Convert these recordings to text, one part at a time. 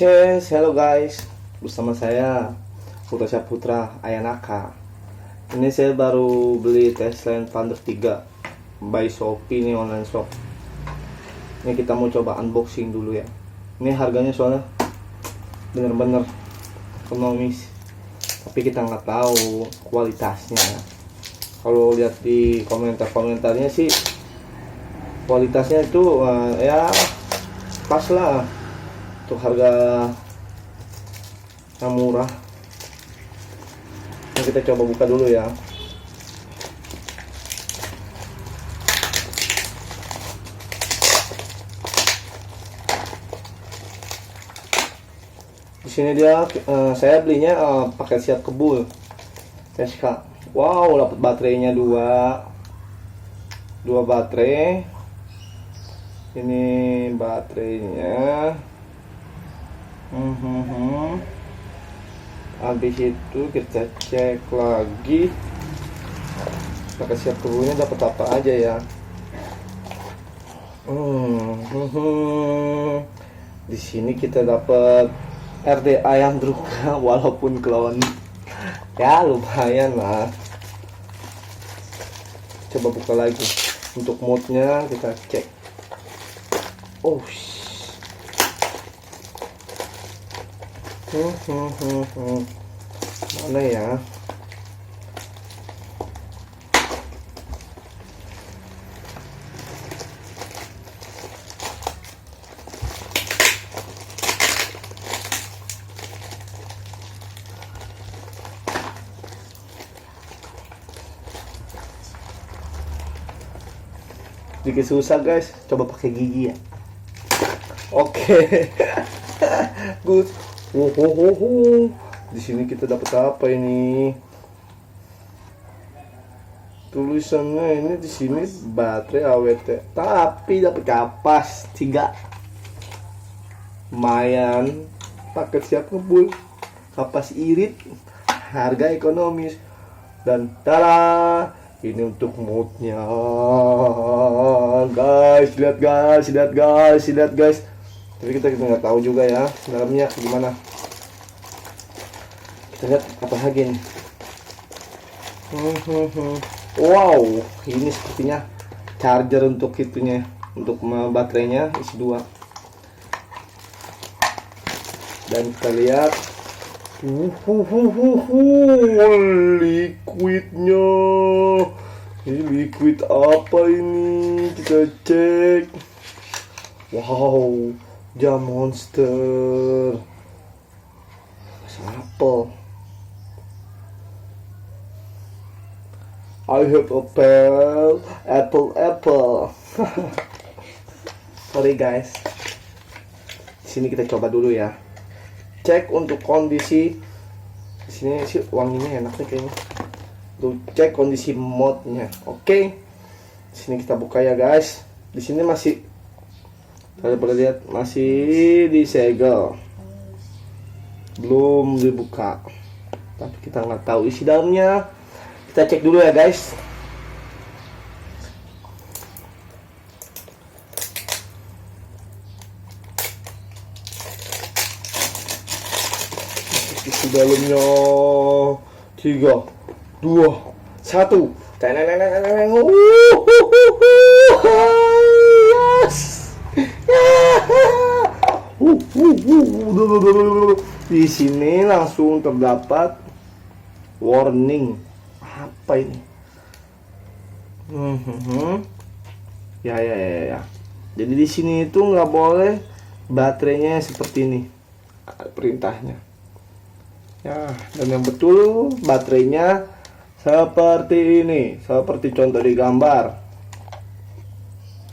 Cheers, hello guys. Bersama saya Putra Putra Ayanaka. Ini saya baru beli Tesla Thunder 3 by Shopee nih, online shop. Ini kita mau coba unboxing dulu ya. Ini harganya soalnya bener-bener ekonomis, tapi kita nggak tahu kualitasnya. Kalau lihat di komentar-komentarnya sih kualitasnya itu ya pas lah untuk harga yang murah. Nah, kita coba buka dulu ya. Di sini dia saya belinya pakai siap kebul SK. Wow, dapat baterainya dua baterai. Ini baterainya. Habis itu kita cek lagi pakai siap kebulnya dapat apa aja ya. Di sini kita dapat RDA yang Druga walaupun clone. Ya lumayan lah. Coba buka lagi. Untuk modnya kita cek. Oh, mana ya? Sedikit susah guys, coba pakai gigi ya. Oke. Good. Di sini kita dapat apa ini? Tulisannya ini di sini baterai AWT, tapi dapat kapas 3. Lumayan. Paket siap ngebul. Kapas irit. Harga ekonomis. Dan tada, ini untuk modnya. Guys, lihat guys. Tapi kita nggak tahu juga ya dalamnya gimana. Kita lihat apa lagi nih. Wow, ini sepertinya charger untuk itunya, untuk baterainya isi 2. Dan kita lihat liquidnya. Ini liquid apa ini? Kita cek. Wow, Jam Monster. Apple. I have apple. Sorry guys. Di sini kita coba dulu ya. Cek untuk kondisi. Di sini sih wanginya enak nih kayaknya. Tuh, cek kondisi modnya. Oke. Di sini kita buka ya guys. Di sini masih, kalian boleh lihat, masih disegel, belum dibuka, tapi kita nggak tahu isi dalamnya. Kita cek dulu ya guys. Isi dalamnya 3, 2, 1. Di sini langsung terdapat warning. Apa ini? Ya. Jadi di sini itu nggak boleh baterainya seperti ini. Perintahnya. Ya, dan yang betul baterainya seperti ini, seperti contoh di gambar.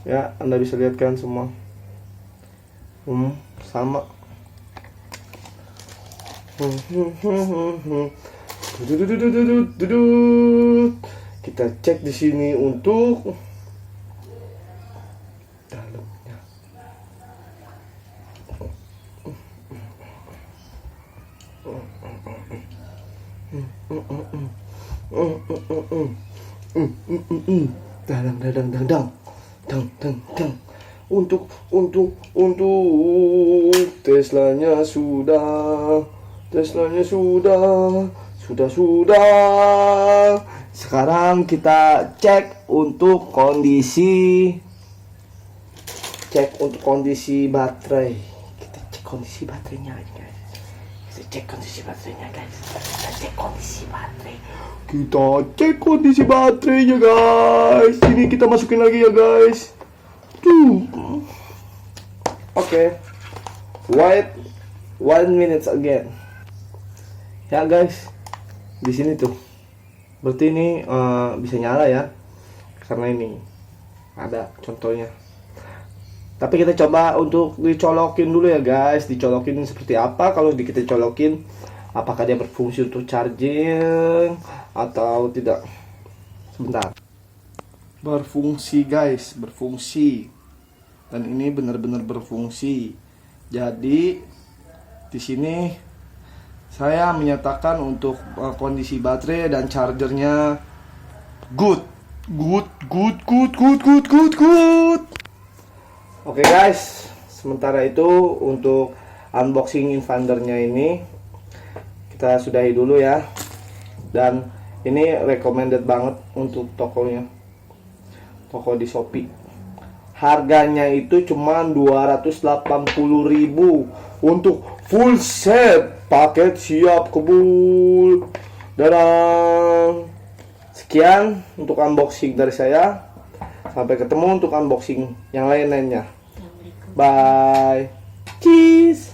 Ya, Anda bisa lihat kan semua. Sama. Kita cek di sini untuk dalamnya. Dadang. Untuk Teslanya sudah. Teslanya sudah. Sudah. Sekarang kita cek untuk kondisi baterai. Kita cek kondisi baterainya, guys. Kita cek kondisi baterainya, guys. Ini kita masukin lagi ya, guys. Tuh. Oke. Wait 1 minute again. Ya, guys. Di sini tuh. Berarti ini bisa nyala ya. Karena ini ada contohnya. Tapi kita coba untuk dicolokin dulu ya, guys. Dicolokin seperti apa kalau kita colokin, apakah dia berfungsi untuk charging atau tidak. Sebentar. Berfungsi, guys, berfungsi. Dan ini benar-benar berfungsi. Jadi di sini saya menyatakan untuk kondisi baterai dan chargernya good. Oke, guys, sementara itu untuk unboxing Infandernya ini kita sudahi dulu ya. Dan ini recommended banget untuk tokonya, toko di Shopee. Harganya itu cuma 280.000 untuk full set, paket siap kebul. Dadah. Sekian untuk unboxing dari saya. Sampai ketemu untuk unboxing yang lain-lainnya. Bye. Cheese.